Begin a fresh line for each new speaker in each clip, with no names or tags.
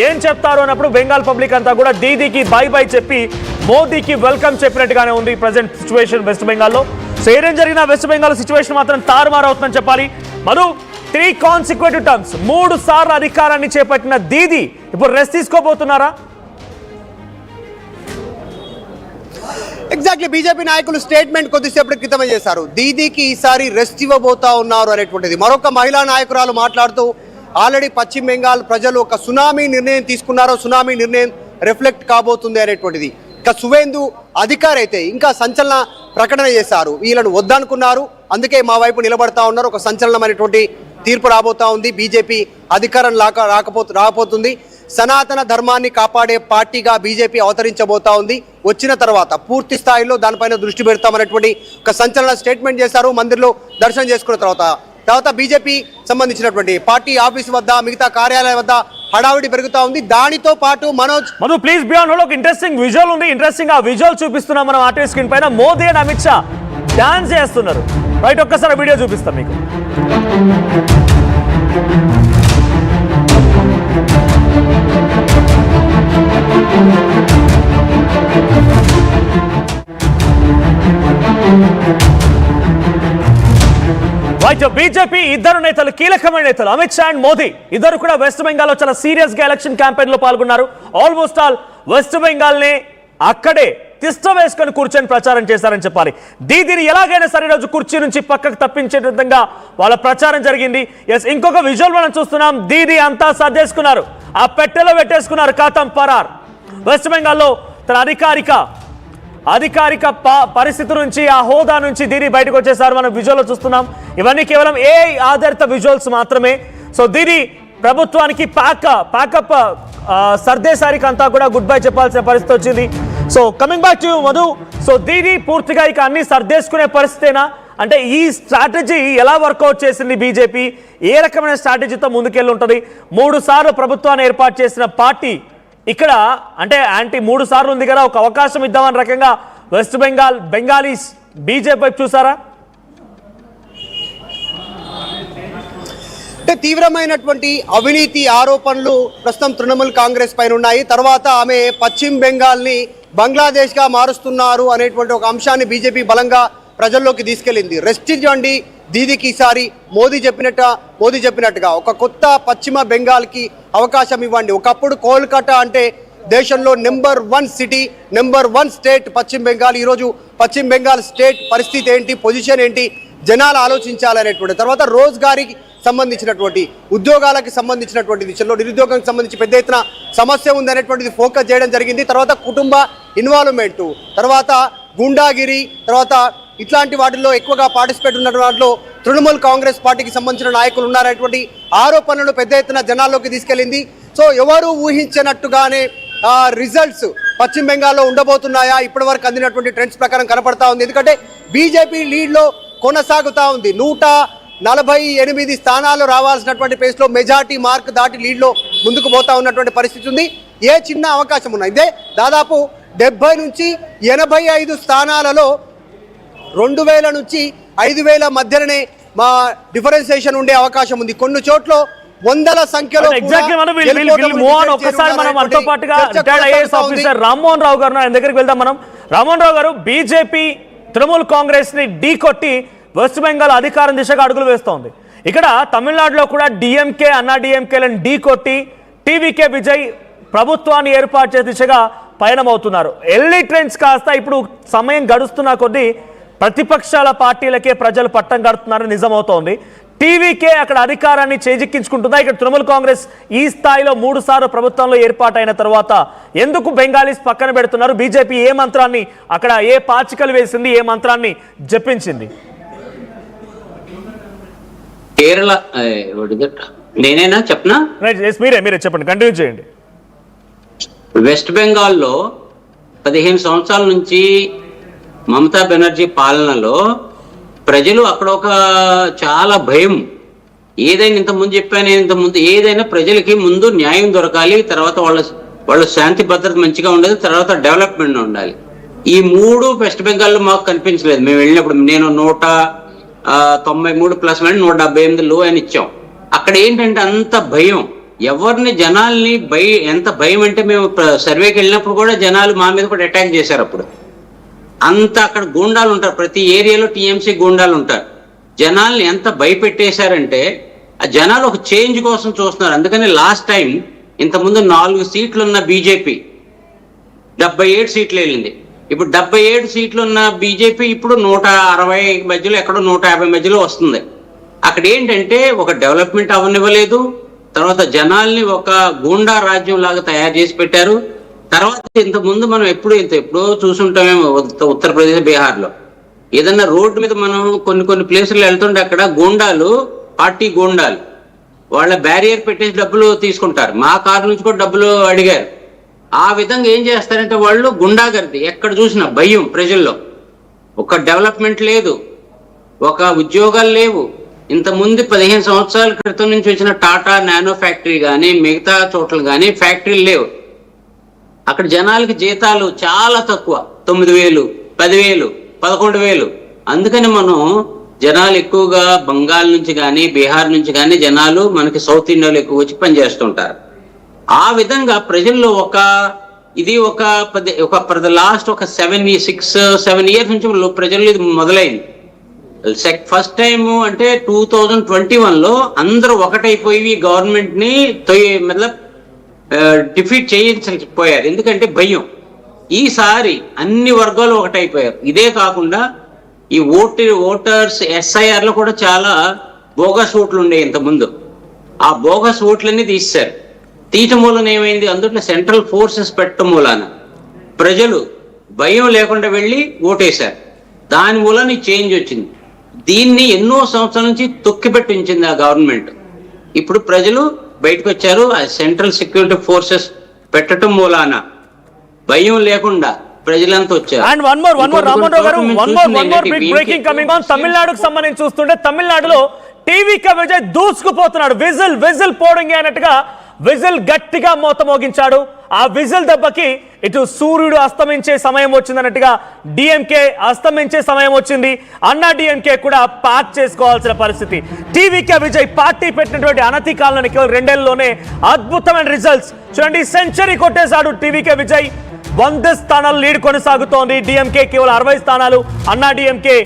ఏం చెప్తారు అన్నప్పుడు బెంగాల్ పబ్లిక్ అంతా కూడా దీదీకి బై బై చెప్పి మోదీకి వెల్కమ్ చెప్పినట్టుగానే ఉంది ప్రజెంట్ సిచ్యువేషన్ వెస్ట్ బెంగాల్లో. సో ఏం జరిగిన వెస్ట్ బెంగాల్ సిచ్యువేషన్ మాత్రం తారుమారు అవుతుందని చెప్పాలి. మధు, 3 కాన్సిక్యూటివ్ టర్మ్స్ 3 సార్లు అధికారాన్ని చేపట్టిన దీదీ ఇప్పుడు రెస్ట్ తీసుకోబోతున్నారా?
ఎగ్జాక్ట్లీ, బీజేపీ నాయకులు స్టేట్మెంట్ కొద్దిసేపటి క్రితమే చేశారు. దీదీకి ఈసారి రెస్ట్ ఇవ్వబోతా ఉన్నారు అనేటువంటిది. మరొక మహిళా నాయకురాలు మాట్లాడుతూ ఆల్రెడీ పశ్చిమ బెంగాల్ ప్రజలు ఒక సునామీ నిర్ణయం తీసుకున్నారో సునామీ నిర్ణయం రిఫ్లెక్ట్ కాబోతుంది అనేటువంటిది. ఇక సువేందు అధికారి అయితే ఇంకా సంచలన ప్రకటన చేశారు. వీళ్ళను వద్దనుకున్నారు, అందుకే మా వైపు నిలబడతా ఉన్నారు. ఒక సంచలనమైనటువంటి తీర్పు రాబోతా ఉంది. బీజేపీ అధికారం రాకపోతుంది. సనాతన ధర్మాన్ని కాపాడే పార్టీగా బీజేపీ అవతరించబోతా ఉంది. వచ్చిన తర్వాత పూర్తి స్థాయిలో దానిపైన దృష్టి పెడతామనేటువంటి ఒక సంచలన స్టేట్మెంట్ చేశారు. మందిర్లో దర్శనం చేసుకున్న తర్వాత బీజేపీ సంబంధించినటువంటి పార్టీ ఆఫీస్ వద్ద మిగతా కార్యాలయం వద్ద హడావిడి పెరుగుతా ఉంది. దానితో పాటు
మనోజ్ ప్లీజ్ బియాండ్ హోల్డ్, ఒక ఇంట్రెస్టింగ్ విజువల్ ఉంది. ఇంట్రెస్టింగ్ ఆ విజువల్ చూపిస్తున్నాం మనం ఆర్టీవీ స్క్రీన్ పైన. మోదీ అండ్ అమిత్ షా డాన్స్ చేస్తున్నారు. రైట్, ఒక్కసారి వీడియో చూపిస్తాం మీకు. బీజేపీ ఇద్దరు నేతలు, కీలకమైన నేతలు అమిత్ షా అండ్ మోదీ ఇద్దరు కూడా వెస్ట్ బెంగాల్ లో చాలా సీరియస్ గా ఎలక్షన్ క్యాంపెయిన్ లో పాల్గొన్నారు. ఆల్మోస్ట్ ఆల్ వెస్ట్ బెంగాల్ ని అక్కడే తిష్ట వేసుకొని కూర్చొని ప్రచారం చేశారని చెప్పాలి. దీదీని ఎలాగైనా సరే రోజు కుర్చీ నుంచి పక్కకు తప్పించే విధంగా వాళ్ళ ప్రచారం జరిగింది. ఎస్, ఇంకొక విజువల్ మనం చూస్తున్నాం. దీదీ అంతా సర్దేసుకున్నారు, ఆ పెట్టెలో పెట్టేసుకున్నారు, ఖాతం పరార్. వెస్ట్ బెంగాల్లో తన అధికారిక పరిస్థితి నుంచి, ఆ హోదా నుంచి దీదీ బయటకు వచ్చేసారు. మనం విజువల్లో చూస్తున్నాం. ఇవన్నీ కేవలం ఏఐ ఆధారిత విజువల్స్ మాత్రమే. సో దీదీ ప్రభుత్వానికి ప్యాకప్ సర్దేశారికి అంతా కూడా గుడ్ బై చెప్పాల్సిన పరిస్థితి వచ్చింది. So coming back to Madhu, so Didi పూర్తిగా ఇక అన్ని సర్దేసుకునే పరిస్థితేనా? అంటే ఈ స్ట్రాటజీ ఎలా వర్కౌట్ చేసింది బీజేపీ? ఏ రకమైన స్ట్రాటజీతో ముందుకెళ్ళి ఉంటుంది? 3 సార్లు ప్రభుత్వాన్ని ఏర్పాటు చేసిన పార్టీ ఇక్కడ అంటే యాంటీ 3 సార్లు ఉంది కదా, ఒక అవకాశం ఇద్దామని రకంగా వెస్ట్ బెంగాలీస్ బీజేపీ వైపు చూసారా?
అంటే తీవ్రమైనటువంటి అవినీతి ఆరోపణలు ప్రస్తుతం తృణమూల్ కాంగ్రెస్ పైన ఉన్నాయి. తర్వాత ఆమె పశ్చిమ బెంగాల్ని బంగ్లాదేశ్గా మారుస్తున్నారు అనేటువంటి ఒక అంశాన్ని బీజేపీ బలంగా ప్రజల్లోకి తీసుకెళ్లింది. రెస్ట్ ఇవ్వండి దీదీకి ఈసారి మోదీ చెప్పినట్టుగా ఒక కొత్త పశ్చిమ బెంగాల్కి అవకాశం ఇవ్వండి. ఒకప్పుడు కోల్కతా అంటే దేశంలో నెంబర్ 1 సిటీ, నెంబర్ 1 స్టేట్ పశ్చిమ బెంగాల్. ఈరోజు పశ్చిమ బెంగాల్ స్టేట్ పరిస్థితి ఏంటి, పొజిషన్ ఏంటి, జనాలు ఆలోచించాలనేటువంటి. తర్వాత రోజ్గారీకి సంబంధించినటువంటి, ఉద్యోగాలకు సంబంధించినటువంటి విషయంలో నిరుద్యోగానికి సంబంధించి పెద్ద ఎత్తున సమస్య ఉందనేటువంటిది ఫోకస్ చేయడం జరిగింది. తర్వాత కుటుంబ ఇన్వాల్వ్మెంటు, తర్వాత గుండాగిరి, తర్వాత ఇట్లాంటి వాటిల్లో ఎక్కువగా పార్టిసిపేట్ ఉన్న వాటిలో తృణమూల్ కాంగ్రెస్ పార్టీకి సంబంధించిన నాయకులు ఉన్నారనేటువంటి ఆరోపణలు పెద్ద ఎత్తున జనాల్లోకి తీసుకెళ్ళింది. సో ఎవరు ఊహించినట్టుగానే రిజల్ట్స్ పశ్చిమ బెంగాల్లో ఉండబోతున్నాయా? ఇప్పటి వరకు అందినటువంటి ట్రెండ్స్ ప్రకారం కనపడతా ఉంది. ఎందుకంటే బీజేపీ లీడ్లో కొనసాగుతూ ఉంది. 148 స్థానాలు రావాల్సినటువంటి ప్లేస్లో మెజార్టీ మార్క్ దాటి లీడ్లో ముందుకు పోతా ఉన్నటువంటి పరిస్థితి ఉంది. ఏ చిన్న అవకాశం ఉన్నా ఇదే దాదాపు 70 నుంచి 85 స్థానాలలో 2000 నుంచి 5000 మధ్యలోనే మా డిఫరెన్సియేషన్ ఉండే అవకాశం ఉంది. కొన్ని చోట్ల వందల సంఖ్యలో.
రామ్మోహన్ రావు గారు ఆయన దగ్గరికి వెళ్దాం మనం. రామ్మోహన్ రావు గారు, బీజేపీ తృణమూల్ కాంగ్రెస్ ని ఢీ కొట్టి వెస్ట్ బెంగాల్ అధికారం దిశగా అడుగులు వేస్తోంది. ఇక్కడ తమిళనాడులో కూడా డిఎంకే అన్నా డిఎంకేలను ఢీ కొట్టి టీవీకే విజయ్ ప్రభుత్వాన్ని ఏర్పాటు చేసే దిశగా పయనమవుతున్నారు. ఎల్ఈ ట్రెండ్స్ కాస్త ఇప్పుడు సమయం గడుస్తున్న కొద్దీ ప్రతిపక్షాల పార్టీలకే ప్రజలు పట్టం కడుతున్నారని నిజమవుతోంది. టీవీకే అక్కడ అధికారాన్ని చేజిక్కించుకుంటుందా? ఇక్కడ తృణమూల్ కాంగ్రెస్ ఈ స్థాయిలో 3 సార్లు ప్రభుత్వంలో ఏర్పాటైన తర్వాత ఎందుకు బెంగాలీస్ పక్కన పెడుతున్నారు? బీజేపీ ఏ మంత్రాన్ని అక్కడ, ఏ పాచికలు వేసింది, ఏ మంత్రాన్ని జపించింది?
కేరళ నేనేనా చెప్పనా?
మీరే చెప్పండి, కంటిన్యూ చేయండి.
వెస్ట్ బెంగాల్లో 15 సంవత్సరాల నుంచి మమతా బెనర్జీ పాలనలో ప్రజలు అక్కడ ఒక చాలా భయం. ఏదైనా ఇంతకుముందు చెప్పాను, ఇంతకుముందు ఏదైనా ప్రజలకి ముందు న్యాయం దొరకాలి, తర్వాత వాళ్ళ శాంతి భద్రత మంచిగా ఉండదు, తర్వాత డెవలప్మెంట్ ఉండాలి. ఈ 3 వెస్ట్ బెంగాల్లో మాకు కనిపించలేదు. మేము వెళ్ళినప్పుడు నేను 193 ప్లస్ 178 లో అని ఇచ్చాం. అక్కడ ఏంటంటే అంత భయం. ఎవరిని జనాల్ని ఎంత భయం అంటే మేము సర్వేకి వెళ్ళినప్పుడు కూడా జనాలు మా మీద కూడా అటాక్ చేశారు. అప్పుడు అంత అక్కడ గూండాలు ఉంటారు, ప్రతి ఏరియాలో టీఎంసీ గూండాలు ఉంటారు. జనాల్ని ఎంత భయపెట్టేశారంటే ఆ జనాలు ఒక చేంజ్ కోసం చూస్తున్నారు. అందుకని లాస్ట్ టైం ఇంతకుముందు 4 సీట్లు ఉన్న బీజేపీ 77 సీట్లు వెళ్ళింది. ఇప్పుడు 77 సీట్లు ఉన్న బీజేపీ ఇప్పుడు 160 మధ్యలో ఎక్కడో 150 మధ్యలో వస్తుంది. అక్కడ ఏంటంటే ఒక డెవలప్మెంట్ అవనివ్వలేదు, తర్వాత జనాల్ని ఒక గూండా రాజ్యం లాగా తయారు చేసి పెట్టారు. తర్వాత ఇంతకుముందు మనం ఎప్పుడో చూసుంటామేమో ఉత్తరప్రదేశ్, బీహార్లో ఏదన్నా రోడ్డు మీద మనం కొన్ని ప్లేసులు వెళ్తుంటే అక్కడ గూండాలు, పార్టీ గూండాలు వాళ్ళ బ్యారియర్ పెట్టేసి డబ్బులు తీసుకుంటారు. మా కారు నుంచి కూడా డబ్బులు అడిగారు. ఆ విధంగా ఏం చేస్తారంటే వాళ్ళు గుండాగర్ది, ఎక్కడ చూసినా భయం ప్రజల్లో. ఒక డెవలప్మెంట్ లేదు, ఒక ఉద్యోగాలు లేవు. ఇంతకుముందు 15 సంవత్సరాల క్రితం నుంచి వచ్చిన టాటా నానో ఫ్యాక్టరీ కానీ మిగతా చోట్ల కానీ ఫ్యాక్టరీలు లేవు. అక్కడ జనాలకి జీతాలు చాలా తక్కువ, 9,000, 10,000, 11,000. అందుకని మనం జనాలు ఎక్కువగా బంగాల్ నుంచి కానీ బీహార్ నుంచి కానీ జనాలు మనకి సౌత్ ఇండియాలో ఎక్కువ వచ్చి పనిచేస్తుంటారు. ఆ విధంగా ప్రజల్లో లాస్ట్ ఒక 6-7 ఇయర్స్ నుంచి ప్రజల్లో ఇది మొదలైంది. ఫస్ట్ టైం అంటే 2021లో అందరూ ఒకటైపోయి గవర్నమెంట్ ని డిఫీట్ చేయించకపోయారు, ఎందుకంటే భయం. ఈసారి అన్ని వర్గాలు ఒకటైపోయారు. ఇదే కాకుండా ఈ ఓటర్స్ SIR లో కూడా చాలా బోగస్ ఓట్లు ఉండే ఇంతకుముందు. ఆ బోగస్ ఓట్లన్నీ తీశారు. తీయటం మూలన ఏమైంది, అందులో సెంట్రల్ ఫోర్సెస్ పెట్టడం మూలాన ప్రజలు భయం లేకుండా వెళ్ళి ఓటేశారు. దాని మూలన చేంజ్ వచ్చింది. దీన్ని ఎన్నో సంవత్సరాల నుంచి తొక్కిపెట్టి ఉంచింది ఆ గవర్నమెంట్. ఇప్పుడు ప్రజలు బయటకు వచ్చారు. ఆ సెంట్రల్ సెక్యూరిటీ ఫోర్సెస్ పెట్టడం మూలాన భయం లేకుండా ప్రజలంతా వచ్చారు.
And one more Ramarao garu, one more big breaking coming on. తమిళనాడుకు సంబంధించి చూస్తుంటే తమిళనాడులో టీవీకే విజయ్ దూసుకుపోతున్నాడు. విజిల్ పోడింగ్ అయినట్టుగా విజిల్ గట్టిగా మోత మోగించాడు. ఆ విజిల్ దెబ్బకి ఇటు సూర్యుడు అస్తమించే సమయం వచ్చిందన్నట్టుగా డిఎంకే అస్తమించే సమయం వచ్చింది. అన్నా డిఎంకే కూడా ప్యాక్ చేసుకోవాల్సిన పరిస్థితి. టీవీకే విజయ్ పార్టీ పెట్టినటువంటి అనతి కాలంలోనే కేవలం 2 ఏళ్లలోనే అద్భుతమైన రిజల్ట్స్ చూడండి. సెంచరీ కొట్టేశాడు టీవీకే విజయ్. 100 స్థానాలు లీడ్ కొనసాగుతోంది. డిఎంకే కేవలం 60 స్థానాలు, అన్నా డిఎంకే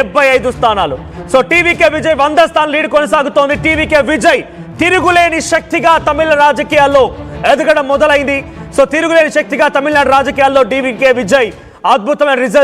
75 స్థానాలు. సో టీవీకే విజయ్ 100 స్థానాలు లీడ్ కొనసాగుతోంది. టీవీకే విజయ్ తిరుగులేని శక్తిగా తమిళ రాజకీయాల్లో ఎదగడం మొదలైంది. సో తిరుగులేని శక్తిగా తమిళనాడు రాజకీయాల్లో టీవీకే విజయ్ అద్భుతమైన రిజల్ట్స్